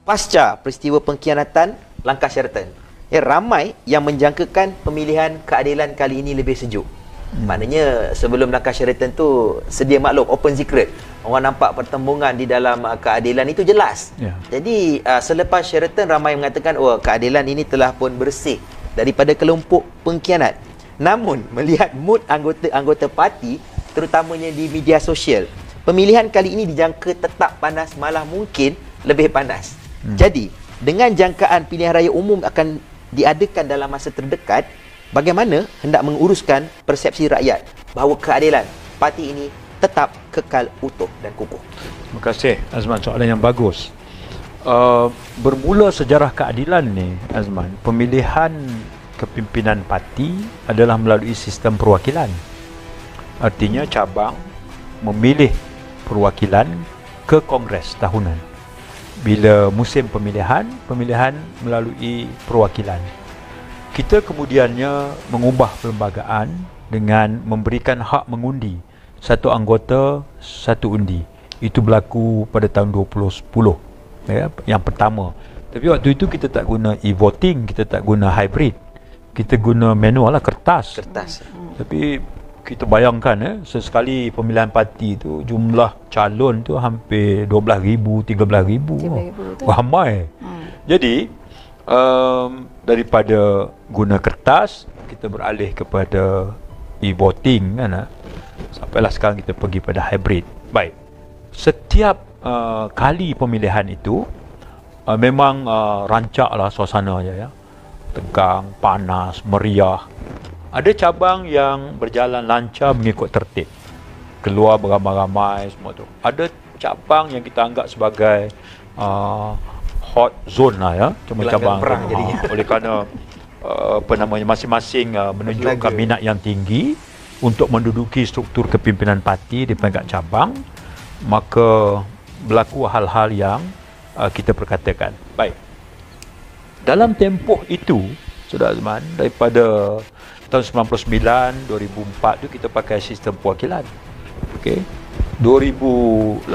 pasca peristiwa pengkhianatan langkah Sheraton, ramai yang menjangkakan pemilihan keadilan kali ini lebih sejuk. Maknanya sebelum langkah Sheraton tu sedia maklum, open secret. Orang nampak pertembungan di dalam keadilan itu jelas. Jadi selepas Sheraton, ramai mengatakan keadilan ini telah pun bersih daripada kelompok pengkhianat. Namun melihat mood anggota-anggota parti, terutamanya di media sosial, pemilihan kali ini dijangka tetap panas, malah mungkin lebih panas. Jadi, dengan jangkaan pilihan raya umum akan diadakan dalam masa terdekat, bagaimana hendak menguruskan persepsi rakyat bahawa keadilan parti ini tetap kekal utuh dan kukuh? Terima kasih Azman, soalan yang bagus. Bermula sejarah keadilan ni Azman, pemilihan kepimpinan parti adalah melalui sistem perwakilan. Artinya cabang memilih perwakilan ke Kongres tahunan. Bila musim pemilihan melalui perwakilan. Kita kemudiannya mengubah perlembagaan dengan memberikan hak mengundi satu anggota, satu undi. Itu berlaku pada tahun 2010, yang pertama. Tapi waktu itu kita tak guna e-voting, kita tak guna hybrid. Kita guna manual lah, kertas. Tapi kita bayangkan sesekali pemilihan parti tu jumlah calon tu hampir 12,000, 13,000. Ramai. Jadi daripada guna kertas, kita beralih kepada e-voting kan. Sampailah sekarang kita pergi pada hybrid. Baik. Setiap kali pemilihan itu memang rancaklah suasananya, tegang, panas, meriah. Ada cabang yang berjalan lancar mengikut tertib, keluar beramai-ramai semua tu. Ada cabang yang kita anggap sebagai hot zone lah cuma cabang perang jadinya. Oleh kerana masing-masing menunjukkan minat yang tinggi untuk menduduki struktur kepimpinan parti di peringkat cabang, maka berlaku hal-hal yang kita perkatakan. Baik. Dalam tempoh itu, Saudara Azman, daripada tahun 99, 2004 tu kita pakai sistem perwakilan. Okey. 2008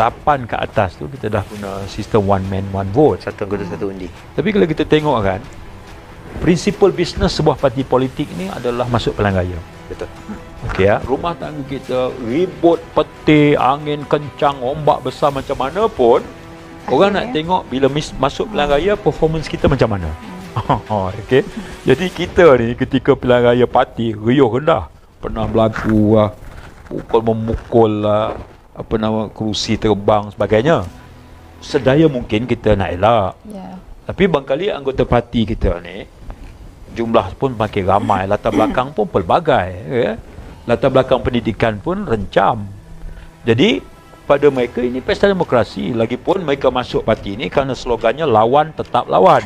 ke atas tu kita dah guna sistem one man one vote, satu anggota satu undi. Tapi kalau kita tengok kan, prinsipal bisnes sebuah parti politik ni adalah masuk pilihan raya. Betul. Okey ya, rumah tangga kita ribut, petir, angin kencang, ombak besar macam mana pun, orang nak tengok bila masuk pilihan raya performance kita macam mana. Okey. Jadi kita ni ketika pilihan raya parti riuh rendah. Pernah berlaku memukul kerusi terbang sebagainya. Sedaya mungkin kita nak elak. Tapi barangkali anggota parti kita ni jumlah pun makin ramai, latar belakang pun pelbagai, latar belakang pendidikan pun rencam. Jadi pada mereka ini pesta demokrasi. Lagipun mereka masuk parti ini kerana slogannya lawan tetap lawan.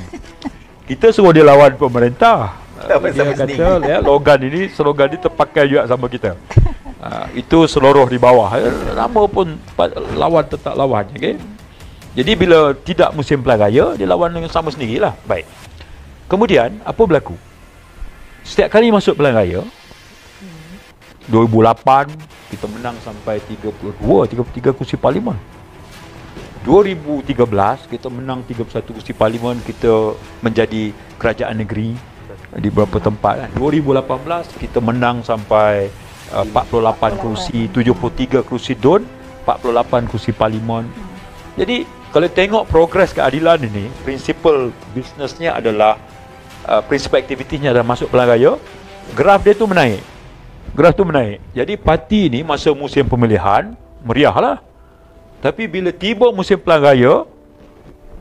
Kita suruh dia lawan pemerintah. Dia kata slogan ini terpakai juga sama kita. Itu seluruh di bawah. Nama pun lawan tetap lawan. Okay? Jadi bila tidak musim pilihan raya, dia lawan dengan sama sendirilah. Baik. Kemudian apa berlaku? Setiap kali masuk pilihan raya, 2008 kita menang sampai 33 kursi parlimen. 2013 kita menang 31 kursi parlimen, kita menjadi kerajaan negeri di beberapa tempat. 2018 kita menang sampai 48 kursi, 73 kursi DUN, 48 kursi parlimen. Jadi kalau tengok progres keadilan ini, prinsipal bisnesnya adalah prinsipal aktivitinya adalah masuk pilihan raya, graf dia tu menaik. Jadi parti ini masa musim pemilihan meriahlah. Tapi bila tiba musim pilihan raya,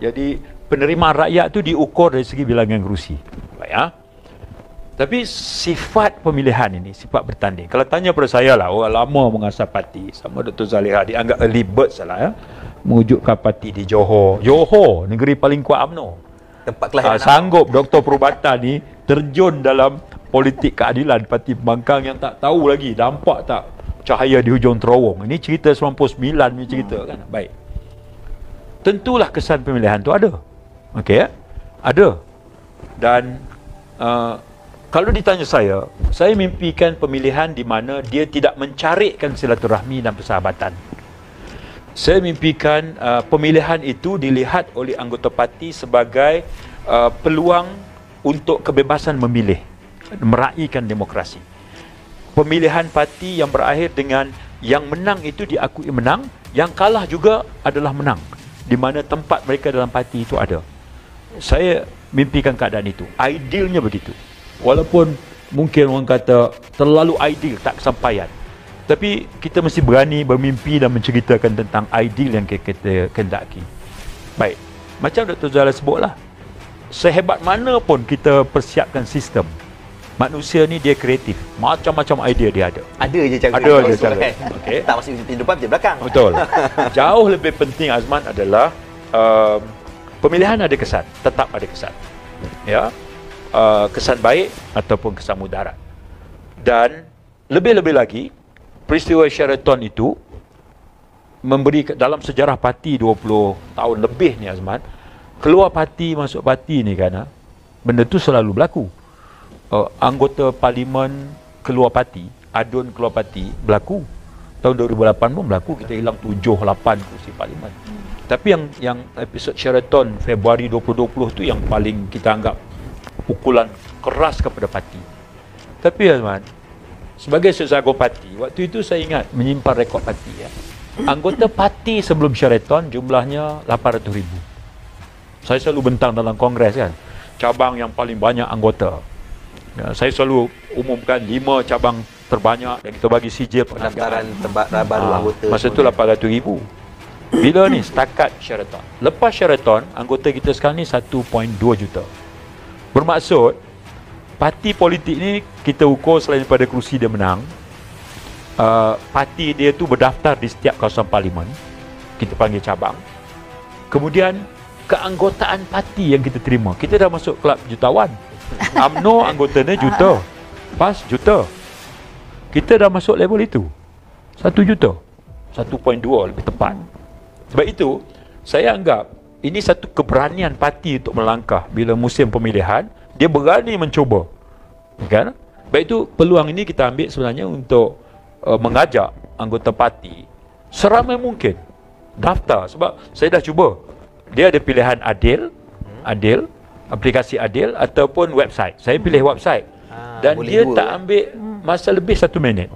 jadi penerimaan rakyat tu diukur dari segi bilangan kerusi. Baik, Tapi sifat pemilihan ini, sifat bertanding. Kalau tanya pada saya lah, orang lama mengasas parti, sama Dr. Zaliha, dianggap early bird salah mewujudkan parti di Johor. Johor, negeri paling kuat UMNO. Tempat kelahiran sanggup Dr. Perubatan ni terjun dalam politik keadilan parti pembangkang yang tak tahu lagi, nampak tak cahaya di hujung terowong. Ini cerita 99 ni cerita kan. Baik. Tentulah kesan pemilihan tu ada. Okey, ada. Dan kalau ditanya saya mimpikan pemilihan di mana dia tidak mencarikkan silaturahmi dan persahabatan. Saya mimpikan pemilihan itu dilihat oleh anggota parti sebagai peluang untuk kebebasan memilih, meraihkan demokrasi. Pemilihan parti yang berakhir dengan yang menang itu diakui menang, yang kalah juga adalah menang, di mana tempat mereka dalam parti itu ada. Saya mimpikan keadaan itu. Idealnya begitu. Walaupun mungkin orang kata terlalu ideal, tak kesampaian. Tapi kita mesti berani bermimpi dan menceritakan tentang ideal yang kita kendaki. Baik, macam Dr. Zala sebutlah, sehebat mana pun kita persiapkan sistem, manusia ni dia kreatif. Macam-macam idea dia ada. Ada je cara. Ada je cara. Okay. Tak masuk pintu depan, pintu belakang. Betul. Jauh lebih penting, Azman, adalah pemilihan ada kesan, tetap ada kesan. Ya, kesan baik ataupun kesan mudarat. Dan lebih-lebih lagi, peristiwa Sheraton itu memberi dalam sejarah parti 20 tahun lebih ni, Azman, keluar parti masuk parti ni kan, benda tu selalu berlaku. Anggota parlimen keluar parti, adun keluar parti, berlaku. Tahun 2008 pun berlaku, kita hilang 7-8 kursi parlimen. Tapi yang episod Sheraton Februari 2020 tu yang paling kita anggap pukulan keras kepada parti. Tapi Azman, sebagai sezago parti, waktu itu saya ingat menyimpan rekod parti ya. Anggota parti sebelum Sheraton jumlahnya 800,000. Saya selalu bentang dalam kongres kan, cabang yang paling banyak anggota. Ya, saya selalu umumkan 5 cabang terbanyak dan kita bagi sijil pendaftaran baru anggota. Masa tu 800,000. Bila ni setakat Sheraton. Lepas Sheraton, anggota kita sekarang ni 1.2 juta. Bermaksud parti politik ni kita ukur selain daripada kerusi dia menang, parti dia tu berdaftar di setiap kawasan parlimen, kita panggil cabang. Kemudian keanggotaan parti yang kita terima, kita dah masuk kelab jutawan. UMNO anggotanya juta, PAS juta. Kita dah masuk level itu, 1 juta, 1.2 lebih tepat. Sebab itu saya anggap ini satu keberanian parti untuk melangkah bila musim pemilihan. Dia berani mencuba, kan? Baik itu peluang ini kita ambil sebenarnya untuk mengajak anggota parti seramai mungkin daftar. Sebab saya dah cuba, dia ada pilihan adil, aplikasi adil ataupun website. Saya pilih website dan dia tak ambil masa lebih 1 minit.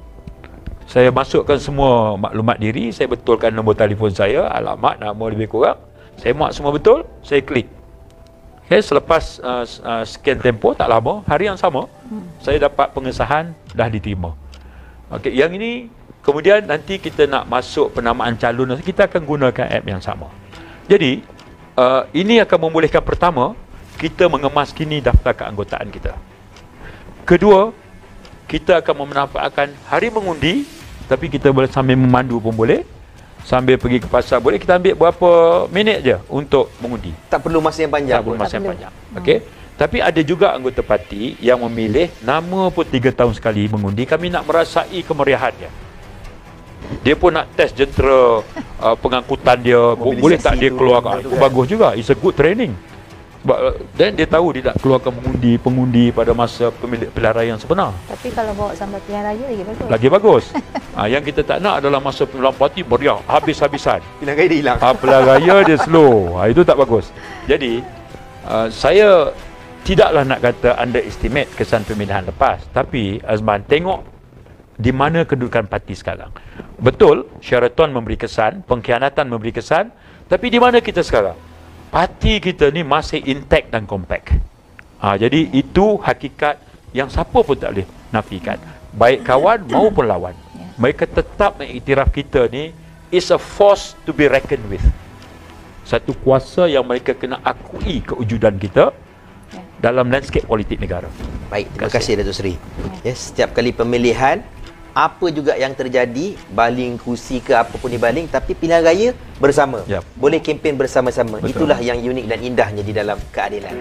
Saya masukkan semua maklumat diri, saya betulkan nombor telefon saya, alamat, nama lebih kurang. Saya mark semua betul, saya klik. Okay, selepas sekian tempoh, tak lama, hari yang sama, saya dapat pengesahan dah diterima. Okay, yang ini kemudian nanti kita nak masuk penamaan calon, kita akan gunakan app yang sama. Jadi ini akan membolehkan, pertama, kita mengemas kini daftar keanggotaan kita. Kedua, kita akan memanfaatkan hari mengundi, tapi kita boleh sambil memandu pun boleh, sambil pergi ke pasar boleh. Kita ambil berapa minit je untuk mengundi. Tak perlu masa yang panjang. Tak perlu masa yang panjang. Okey. Tapi ada juga anggota parti yang memilih nama pun 3 tahun sekali mengundi. Kami nak merasai kemeriahannya. Dia pun nak test jentera pengangkutan dia, boleh tak dia keluarkan. Itu bagus juga. It's a good training. Dan dia tahu dia tak keluarkan pengundi pada masa pilihan raya yang sebenar. Tapi kalau bawa sampai pilihan raya lagi bagus. Lagi bagus. Yang kita tak nak adalah masa pilihan parti meriah, habis-habisan. Pilihan raya dia hilang. Pilihan raya dia slow. Itu tak bagus. Jadi, saya tidaklah nak kata underestimate kesan pemilihan lepas. Tapi, Azman, tengok di mana kedudukan parti sekarang. Betul, Sheraton memberi kesan, pengkhianatan memberi kesan. Tapi di mana kita sekarang? Parti kita ni masih intact dan compact. Jadi itu hakikat yang siapa pun tak boleh nafikan. Baik kawan maupun lawan. Mereka tetap mengiktiraf kita ni is a force to be reckoned with. Satu kuasa yang mereka kena akui kewujudan kita dalam landscape politik negara. Baik, terima kasih Datuk Seri. Setiap kali pemilihan, apa juga yang terjadi, baling kursi ke apapun dibaling, tapi pilihan raya bersama. Boleh kempen bersama-sama. Itulah yang unik dan indahnya di dalam keadilan.